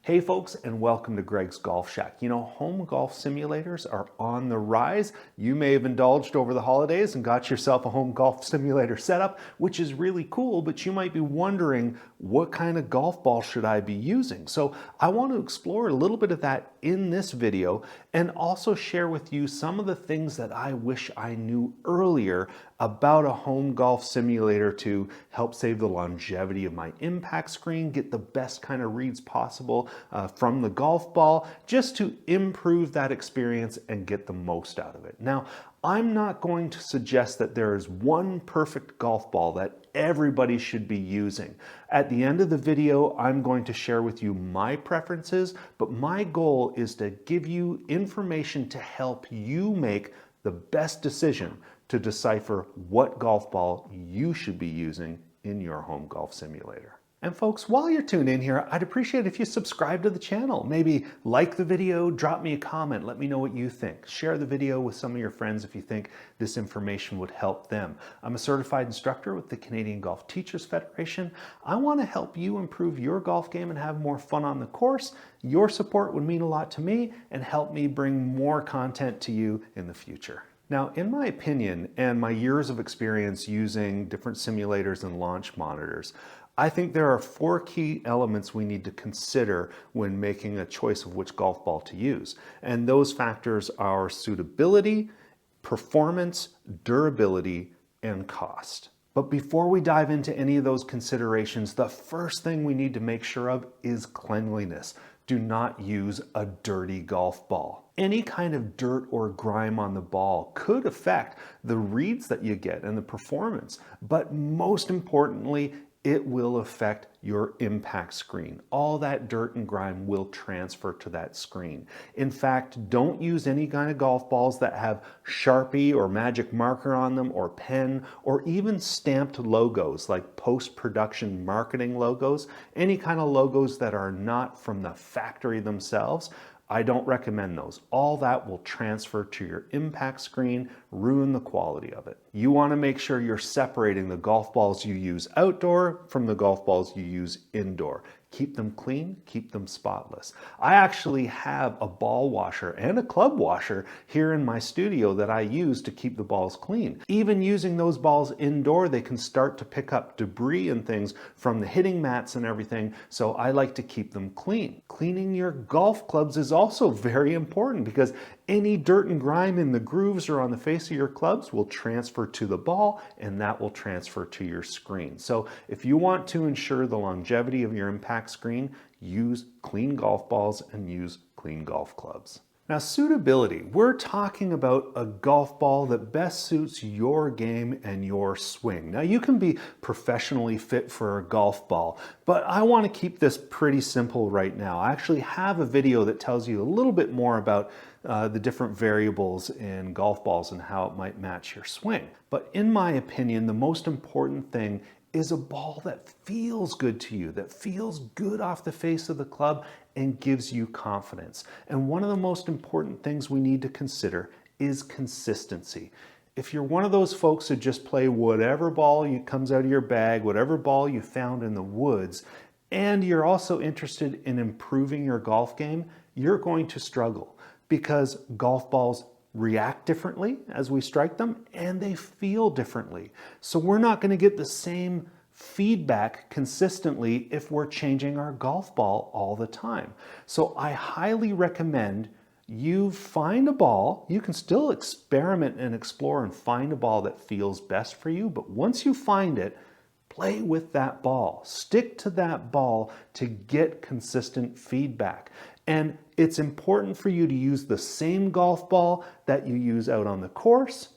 Hey folks, and welcome to Greg's Golf Shack. You know, home golf simulators are on the rise. You may have indulged over the holidays and got yourself a home golf simulator setup, which is really cool, but you might be wondering, what kind of golf ball should I be using? So I want to explore a little bit of that in this video and also share with you some of the things that I wish I knew earlier about a home golf simulator to help save the longevity of my impact screen, get the best kind of reads possible from the golf ball, just to improve that experience and get the most out of it. Now, I'm not going to suggest that there is one perfect golf ball that everybody should be using. At the end of the video, I'm going to share with you my preferences, but my goal is to give you information to help you make the best decision to decipher what golf ball you should be using in your home golf simulator. And folks, while you're tuned in here, I'd appreciate if you subscribe to the channel. Maybe like the video, drop me a comment, let me know what you think. Share the video with some of your friends if you think this information would help them. I'm a certified instructor with the Canadian Golf Teachers Federation. I want to help you improve your golf game and have more fun on the course. Your support would mean a lot to me and help me bring more content to you in the future. Now, in my opinion, and my years of experience using different simulators and launch monitors, I think there are 4 key elements we need to consider when making a choice of which golf ball to use. And those factors are suitability, performance, durability, and cost. But before we dive into any of those considerations, the first thing we need to make sure of is cleanliness. Do not use a dirty golf ball. Any kind of dirt or grime on the ball could affect the reads that you get and the performance, but most importantly, it will affect your impact screen. All that dirt and grime will transfer to that screen. In fact, don't use any kind of golf balls that have Sharpie or magic marker on them, or pen, or even stamped logos like post-production marketing logos. Any kind of logos that are not from the factory themselves, I don't recommend those. All that will transfer to your impact screen, ruin the quality of it. You want to make sure you're separating the golf balls you use outdoor from the golf balls you use indoor. Keep them clean, keep them spotless. I actually have a ball washer and a club washer here in my studio that I use to keep the balls clean. Even using those balls indoor, they can start to pick up debris and things from the hitting mats and everything, so I like to keep them clean. Cleaning your golf clubs is also very important because any dirt and grime in the grooves or on the face of your clubs will transfer to the ball, and that will transfer to your screen. So if you want to ensure the longevity of your impact screen, use clean golf balls and use clean golf clubs. Now, suitability. We're talking about a golf ball that best suits your game and your swing. Now, you can be professionally fit for a golf ball, but I want to keep this pretty simple right now. I actually have a video that tells you a little bit more about the different variables in golf balls and how it might match your swing. But in my opinion, the most important thing is a ball that feels good to you, that feels good off the face of the club and gives you confidence. And one of the most important things we need to consider is consistency. If you're one of those folks who just play whatever ball comes out of your bag, whatever ball you found in the woods, and you're also interested in improving your golf game, you're going to struggle because golf balls react differently as we strike them, and they feel differently. So we're not going to get the same feedback consistently if we're changing our golf ball all the time. So I highly recommend you find a ball. You can still experiment and explore and find a ball that feels best for you, but once you find it, play with that ball. Stick to that ball to get consistent feedback. And it's important for you to use the same golf ball that you use out on the course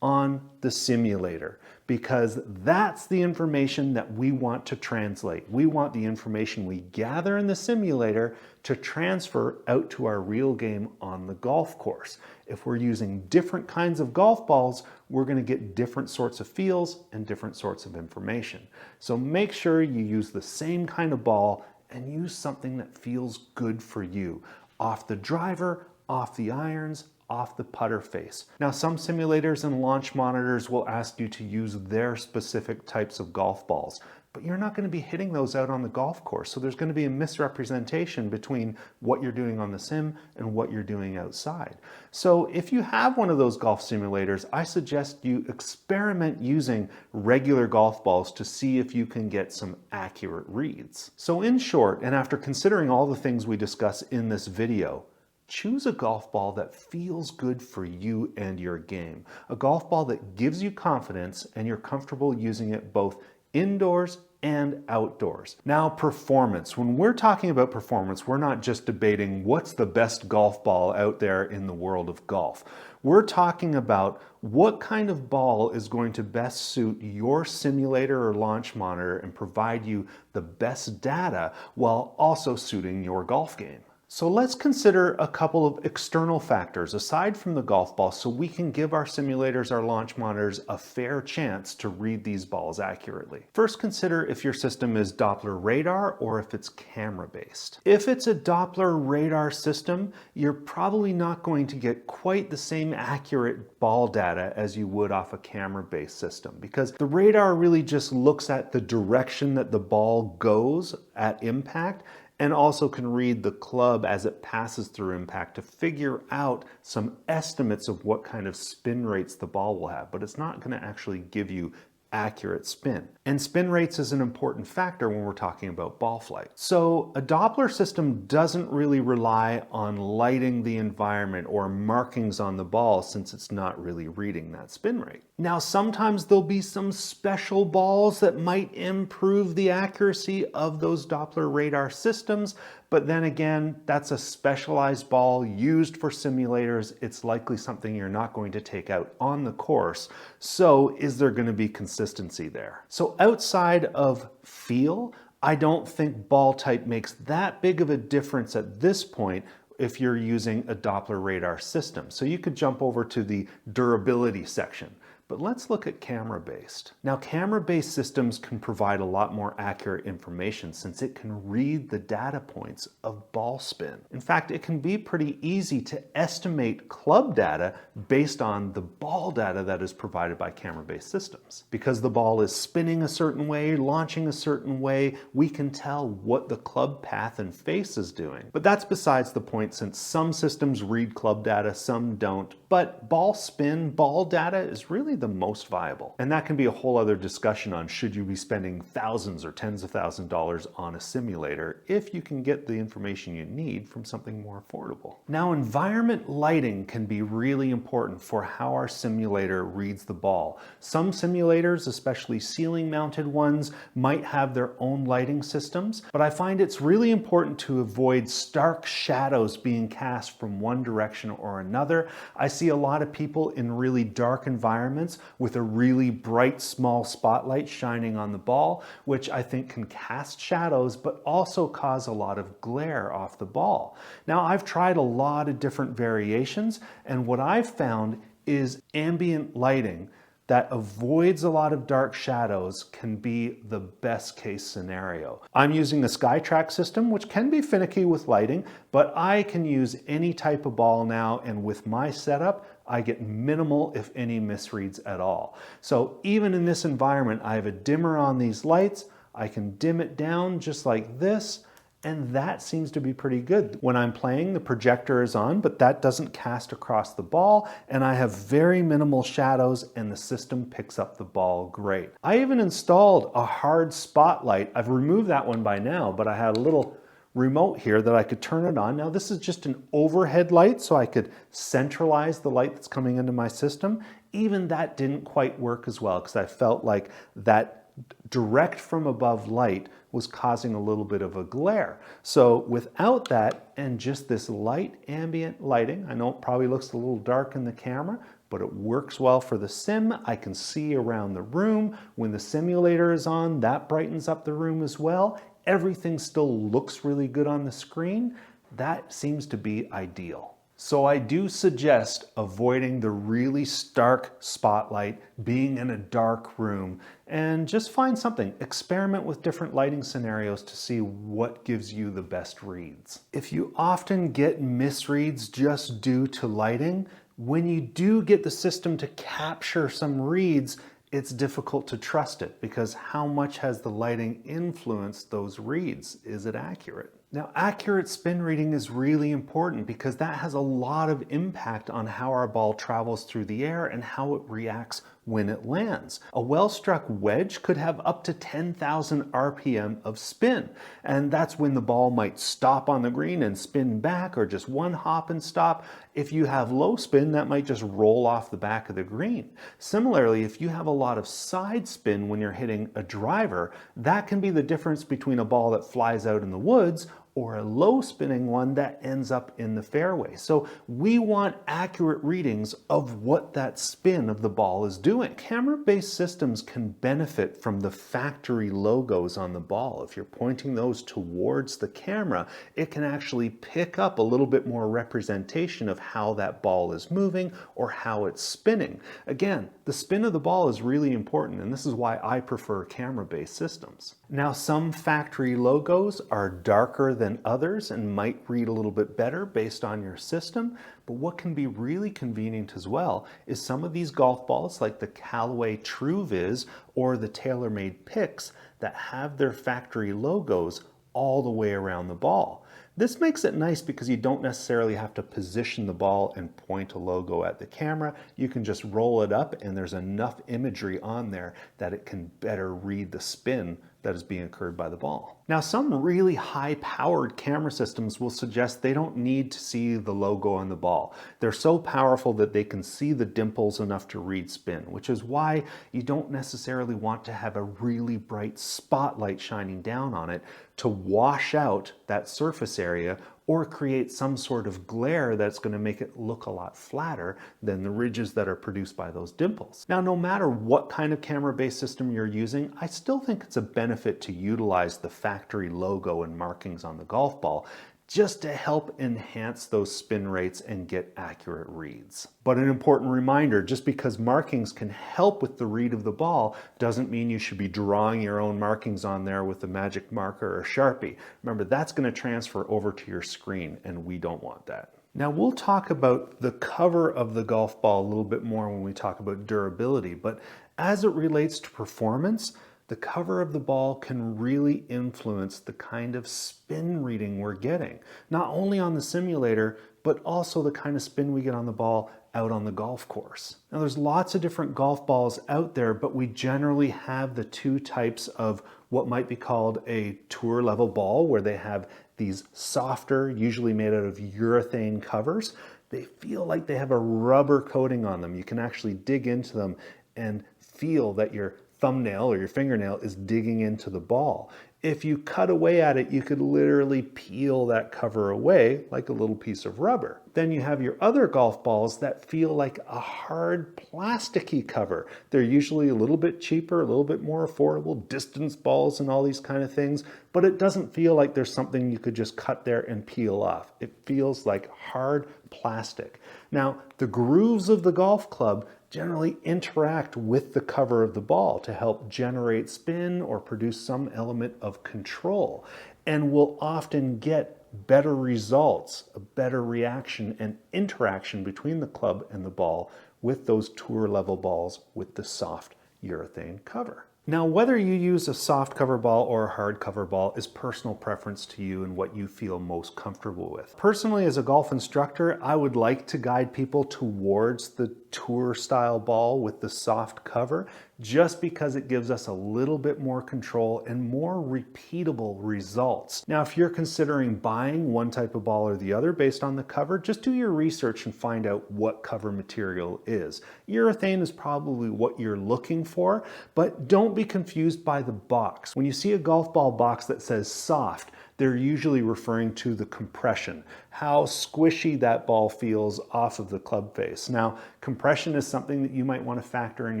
on the simulator, because that's the information that we want to translate. We want the information we gather in the simulator to transfer out to our real game on the golf course. If we're using different kinds of golf balls, we're going to get different sorts of feels and different sorts of information. So make sure you use the same kind of ball and use something that feels good for you. Off the driver, off the irons, off the putter face. Now, some simulators and launch monitors will ask you to use their specific types of golf balls. but you're not going to be hitting those out on the golf course. So there's going to be a misrepresentation between what you're doing on the sim and what you're doing outside. So if you have one of those golf simulators, I suggest you experiment using regular golf balls to see if you can get some accurate reads. So in short, and after considering all the things we discuss in this video, choose a golf ball that feels good for you and your game. A golf ball that gives you confidence and you're comfortable using it both indoors and outdoors. Now, performance. When we're talking about performance, we're not just debating what's the best golf ball out there in the world of golf. We're talking about what kind of ball is going to best suit your simulator or launch monitor and provide you the best data while also suiting your golf game. So let's consider a couple of external factors aside from the golf ball so we can give our simulators, our launch monitors, a fair chance to read these balls accurately. First, consider if your system is Doppler radar or if it's camera based. If it's a Doppler radar system, you're probably not going to get quite the same accurate ball data as you would off a camera based system, because the radar really just looks at the direction that the ball goes at impact and also can read the club as it passes through impact to figure out some estimates of what kind of spin rates the ball will have, but it's not going to actually give you accurate spin. And spin rates is an important factor when we're talking about ball flight. So a Doppler system doesn't really rely on lighting the environment or markings on the ball since it's not really reading that spin rate. Now, sometimes there'll be some special balls that might improve the accuracy of those Doppler radar systems, but then again, that's a specialized ball used for simulators. It's likely something you're not going to take out on the course. So is there going to be consistency there? So outside of feel, I don't think ball type makes that big of a difference at this point if you're using a Doppler radar system. So you could jump over to the durability section. But let's look at camera-based. Now, camera-based systems can provide a lot more accurate information since it can read the data points of ball spin. In fact, it can be pretty easy to estimate club data based on the ball data that is provided by camera-based systems. Because the ball is spinning a certain way, launching a certain way, we can tell what the club path and face is doing. But that's besides the point since some systems read club data, some don't. But ball spin, ball data is really the most viable. And that can be a whole other discussion on should you be spending thousands or tens of thousands of dollars on a simulator if you can get the information you need from something more affordable. Now, environment lighting can be really important for how our simulator reads the ball. Some simulators, especially ceiling mounted ones, might have their own lighting systems, but I find it's really important to avoid stark shadows being cast from one direction or another. I see a lot of people in really dark environments with a really bright small spotlight shining on the ball, which I think can cast shadows but also cause a lot of glare off the ball. Now, I've tried a lot of different variations, and what I've found is ambient lighting that avoids a lot of dark shadows can be the best case scenario. I'm using the SkyTrack system, which can be finicky with lighting, but I can use any type of ball now, and with my setup, I get minimal, if any, misreads at all. So even in this environment, I have a dimmer on these lights. I can dim it down just like this, and that seems to be pretty good. When I'm playing, the projector is on, but that doesn't cast across the ball, and I have very minimal shadows, and the system picks up the ball great. I even installed a hard spotlight. I've removed that one by now, but I had a little remote here that I could turn it on. Now, this is just an overhead light, so I could centralize the light that's coming into my system. Even that didn't quite work as well because I felt like that direct from above light was causing a little bit of a glare. So without that and just this light ambient lighting, I know it probably looks a little dark in the camera, but it works well for the sim. I can see around the room. When the simulator is on, that brightens up the room as well. Everything still looks really good on the screen. That seems to be ideal. So I do suggest avoiding the really stark spotlight, being in a dark room, and just find something. Experiment with different lighting scenarios to see what gives you the best reads. If you often get misreads just due to lighting, when you do get the system to capture some reads, it's difficult to trust it because how much has the lighting influenced those reads? Is it accurate? Now, accurate spin reading is really important because that has a lot of impact on how our ball travels through the air and how it reacts when it lands. A well-struck wedge could have up to 10,000 RPM of spin, and that's when the ball might stop on the green and spin back, or just one hop and stop. If you have low spin, that might just roll off the back of the green. Similarly, if you have a lot of side spin when you're hitting a driver, that can be the difference between a ball that flies out in the woods or a low spinning one that ends up in the fairway. So we want accurate readings of what that spin of the ball is doing. Camera-based systems can benefit from the factory logos on the ball. If you're pointing those towards the camera, it can actually pick up a little bit more representation of how that ball is moving or how it's spinning. Again, the spin of the ball is really important, and this is why I prefer camera-based systems. Now, some factory logos are darker than others and might read a little bit better based on your system, but what can be really convenient as well is some of these golf balls like the Callaway TruViz or the TaylorMade Picks that have their factory logos all the way around the ball. This makes it nice because you don't necessarily have to position the ball and point a logo at the camera. You can just roll it up and there's enough imagery on there that it can better read the spin that is being occurred by the ball. Now, some really high-powered camera systems will suggest they don't need to see the logo on the ball. They're so powerful that they can see the dimples enough to read spin, which is why you don't necessarily want to have a really bright spotlight shining down on it to wash out that surface area or create some sort of glare that's going to make it look a lot flatter than the ridges that are produced by those dimples. Now, no matter what kind of camera-based system you're using, I still think it's a benefit to utilize the factory logo and markings on the golf ball just to help enhance those spin rates and get accurate reads. But an important reminder, just because markings can help with the read of the ball doesn't mean you should be drawing your own markings on there with a magic marker or Sharpie. Remember, that's going to transfer over to your screen, and we don't want that. Now, we'll talk about the cover of the golf ball a little bit more when we talk about durability, but as it relates to performance, the cover of the ball can really influence the kind of spin reading we're getting, not only on the simulator, but also the kind of spin we get on the ball out on the golf course. Now, there's lots of different golf balls out there, but we generally have the two types of what might be called a tour level ball, where they have these softer, usually made out of urethane covers. They feel like they have a rubber coating on them. You can actually dig into them and feel that your thumbnail or your fingernail is digging into the ball. If you cut away at it, you could literally peel that cover away like a little piece of rubber. Then you have your other golf balls that feel like a hard plasticky cover. They're usually a little bit cheaper, a little bit more affordable, distance balls and all these kind of things, but it doesn't feel like there's something you could just cut there and peel off. It feels like hard plastic. Now, the grooves of the golf club generally interact with the cover of the ball to help generate spin or produce some element of control, and will often get better results, a better reaction and interaction between the club and the ball with those tour level balls with the soft urethane cover. Now, whether you use a soft cover ball or a hard cover ball is personal preference to you and what you feel most comfortable with. Personally, as a golf instructor, I would like to guide people towards the tour style ball with the soft cover, just because it gives us a little bit more control and more repeatable results. Now, if you're considering buying one type of ball or the other based on the cover, just do your research and find out what cover material is. Urethane is probably what you're looking for, but don't be confused by the box. When you see a golf ball box that says soft, they're usually referring to the compression, how squishy that ball feels off of the club face. Now, compression is something that you might want to factor in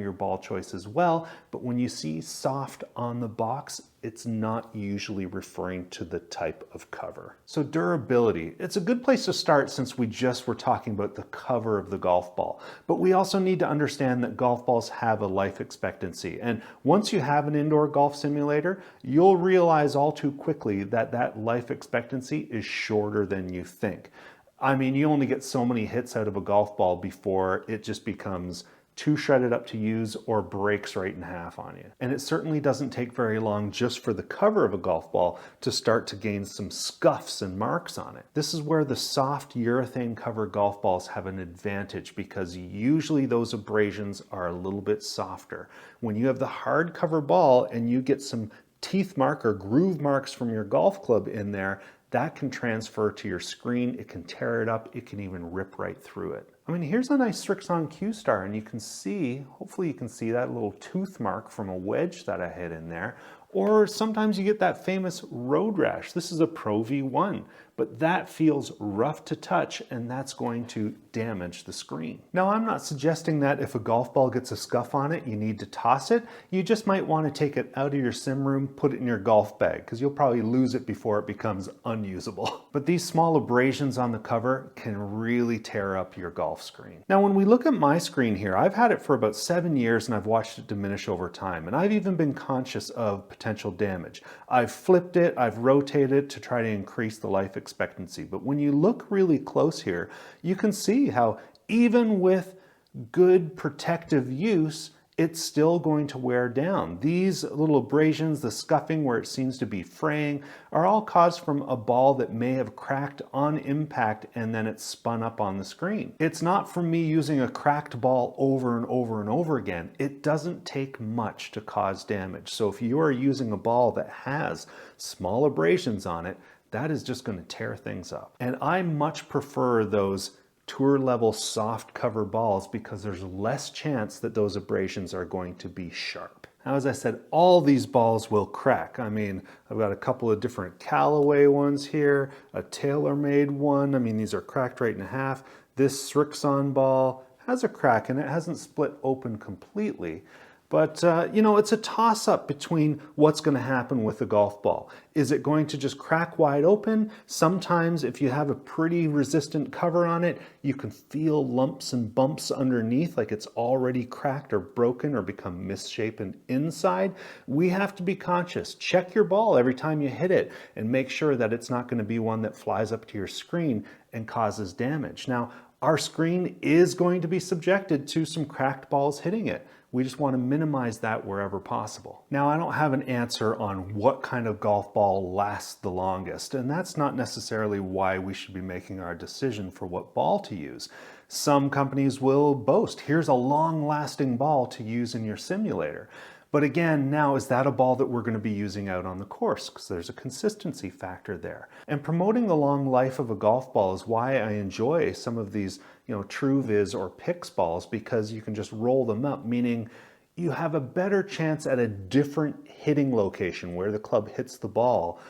your ball choice as well, but when you see soft on the box, it's not usually referring to the type of cover. So durability, it's a good place to start since we just were talking about the cover of the golf ball. But we also need to understand that golf balls have a life expectancy. And once you have an indoor golf simulator, you'll realize all too quickly that that life expectancy is shorter than you think. I mean, you only get so many hits out of a golf ball before it just becomes too shredded up to use, or breaks right in half on you. And it certainly doesn't take very long just for the cover of a golf ball to start to gain some scuffs and marks on it. This is where the soft urethane cover golf balls have an advantage, because usually those abrasions are a little bit softer. When you have the hard cover ball and you get some teeth mark or groove marks from your golf club in there, that can transfer to your screen, it can tear it up, it can even rip right through it. I mean, here's a nice Srixon Q-Star, and you can see, hopefully you can see that little tooth mark from a wedge that I hit in there. Or sometimes you get that famous road rash. This is a Pro V1, but that feels rough to touch, and that's going to damage the screen. Now, I'm not suggesting that if a golf ball gets a scuff on it, you need to toss it. You just might want to take it out of your sim room, put it in your golf bag, because you'll probably lose it before it becomes unusable. But these small abrasions on the cover can really tear up your golf screen. Now, when we look at my screen here, I've had it for about 7 years and I've watched it diminish over time. And I've even been conscious of potential damage. I've flipped it, I've rotated it to try to increase the life expectancy. But when you look really close here, you can see how even with good protective use, it's still going to wear down. These little abrasions, the scuffing where it seems to be fraying, are all caused from a ball that may have cracked on impact and then it's spun up on the screen. It's not from me using a cracked ball over and over and over again. It doesn't take much to cause damage. So if you are using a ball that has small abrasions on it, that is just going to tear things up. And I much prefer those tour level soft cover balls because there's less chance that those abrasions are going to be sharp. Now, as I said, all these balls will crack. I mean, I've got a couple of different Callaway ones here, a TaylorMade one. I mean, these are cracked right in half. This Srixon ball has a crack and it hasn't split open completely. But, you know, it's a toss-up between what's going to happen with the golf ball. Is it going to just crack wide open? Sometimes if you have a pretty resistant cover on it, you can feel lumps and bumps underneath like it's already cracked or broken or become misshapen inside. We have to be conscious. Check your ball every time you hit it and make sure that it's not going to be one that flies up to your screen and causes damage. Now, our screen is going to be subjected to some cracked balls hitting it. We just want to minimize that wherever possible. Now, I don't have an answer on what kind of golf ball lasts the longest, and that's not necessarily why we should be making our decision for what ball to use. Some companies will boast, here's a long-lasting ball to use in your simulator. But again, now is that a ball that we're going to be using out on the course? Because there's a consistency factor there. And promoting the long life of a golf ball is why I enjoy some of these, TruViz or Pix balls, because you can just roll them up, meaning you have a better chance at a different hitting location where the club hits the ball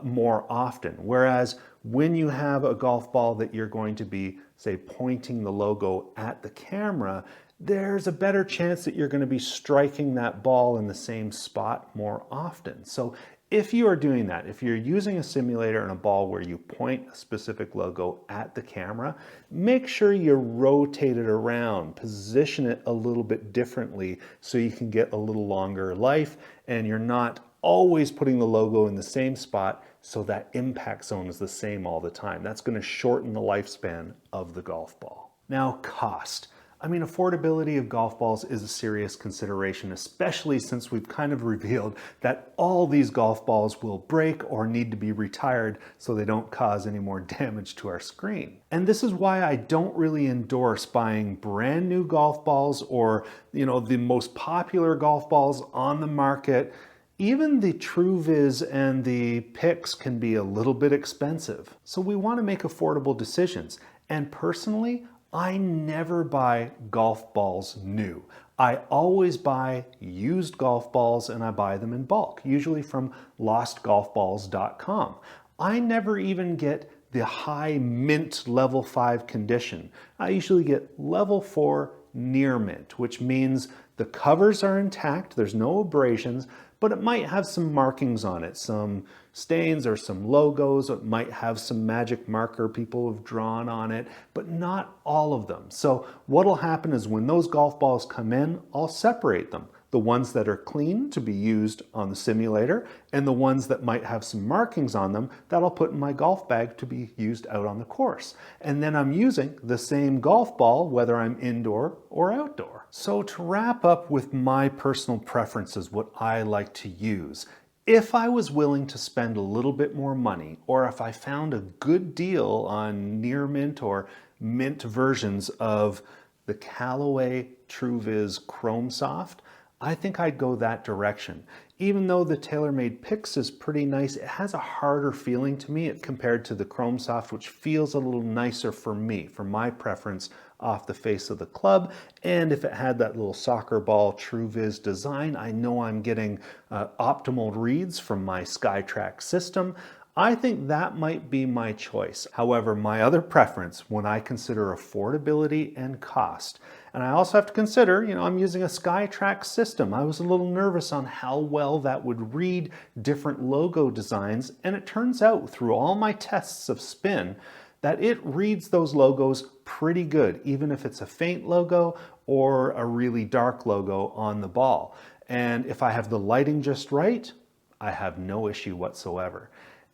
more often. Whereas when you have a golf ball that you're going to be, say, pointing the logo at the camera, there's a better chance that you're going to be striking that ball in the same spot more often. So if you are doing that, if you're using a simulator and a ball where you point a specific logo at the camera, make sure you rotate it around, position it a little bit differently so you can get a little longer life and you're not always putting the logo in the same spot so that impact zone is the same all the time. That's going to shorten the lifespan of the golf ball. Now, cost. I mean, affordability of golf balls is a serious consideration, especially since we've kind of revealed that all these golf balls will break or need to be retired so they don't cause any more damage to our screen. And this is why I don't really endorse buying brand new golf balls or, the most popular golf balls on the market. Even the TruViz and the Pix can be a little bit expensive. So we want to make affordable decisions. And personally, I never buy golf balls new. I always buy used golf balls and I buy them in bulk, usually from lostgolfballs.com. I never even get the high mint level 5 condition. I usually get level 4 near mint, which means the covers are intact, there's no abrasions, but it might have some markings on it, some stains or some logos. It might have some magic marker people have drawn on it, but not all of them. So what'll happen is when those golf balls come in, I'll separate them. the ones that are clean to be used on the simulator, and the ones that might have some markings on them that I'll put in my golf bag to be used out on the course. And then I'm using the same golf ball whether I'm indoor or outdoor. So to wrap up with my personal preferences, what I like to use, if I was willing to spend a little bit more money, or if I found a good deal on near mint or mint versions of the Callaway TruViz Chrome Soft, I think I'd go that direction. Even though the TaylorMade Pix is pretty nice, it has a harder feeling to me compared to the Chrome Soft, which feels a little nicer for me, for my preference, off the face of the club. And if it had that little soccer ball TruViz design, I know I'm getting optimal reads from my SkyTrack system. I think that might be my choice. However, my other preference when I consider affordability and cost, and I also have to consider, I'm using a SkyTrack system. I was a little nervous on how well that would read different logo designs, and it turns out through all my tests of spin that it reads those logos pretty good, even if it's a faint logo or a really dark logo on the ball. And if I have the lighting just right, I have no issue whatsoever.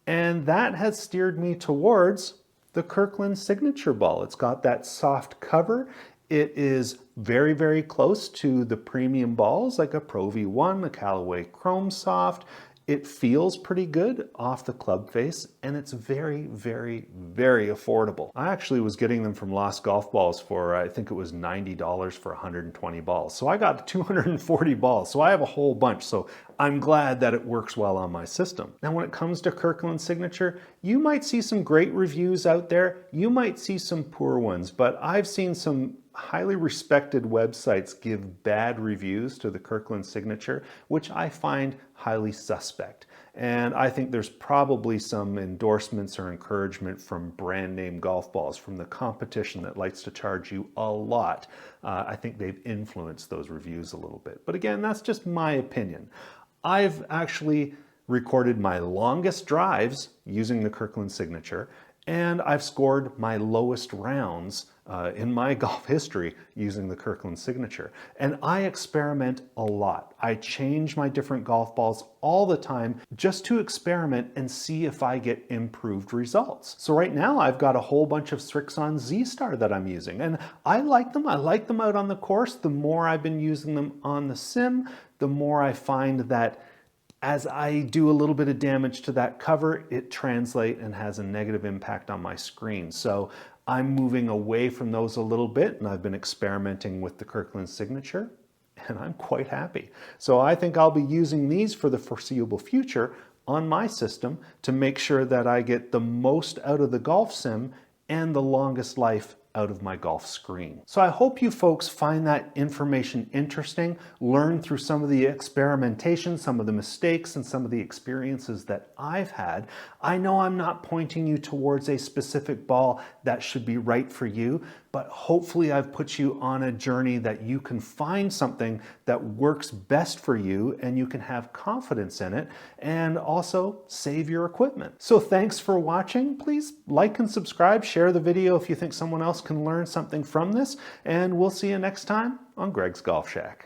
And that has steered me towards the Kirkland Signature Ball. It's got that soft cover. It is very, very close to the premium balls like a Pro V1, a Callaway Chrome Soft. It feels pretty good off the club face, and it's very, very, very affordable. I actually was getting them from Lost Golf Balls for, I think it was $90 for 120 balls. So I got 240 balls, so I have a whole bunch. So I'm glad that it works well on my system. Now, when it comes to Kirkland Signature, you might see some great reviews out there. You might see some poor ones, but I've seen some highly respected websites give bad reviews to the Kirkland Signature, which I find highly suspect. And I think there's probably some endorsements or encouragement from brand name golf balls, from the competition that likes to charge you a lot. I think they've influenced those reviews a little bit. But again, that's just my opinion. I've actually recorded my longest drives using the Kirkland Signature, and I've scored my lowest rounds in my golf history using the Kirkland Signature. And I experiment a lot. I change my different golf balls all the time just to experiment and see if I get improved results. So right now I've got a whole bunch of Srixon Z-Star that I'm using, and I like them. I like them out on the course. The more I've been using them on the sim, the more I find that as I do a little bit of damage to that cover, it translates and has a negative impact on my screen. So I'm moving away from those a little bit, and I've been experimenting with the Kirkland Signature, and I'm quite happy. So I think I'll be using these for the foreseeable future on my system to make sure that I get the most out of the golf sim and the longest life out of my golf screen. So I hope you folks find that information interesting, learn through some of the experimentation, some of the mistakes, and some of the experiences that I've had. I know I'm not pointing you towards a specific ball that should be right for you, but hopefully I've put you on a journey that you can find something that works best for you and you can have confidence in it and also save your equipment. So thanks for watching. Please like and subscribe, share the video if you think someone else can learn something from this, and we'll see you next time on Greg's Golf Shack.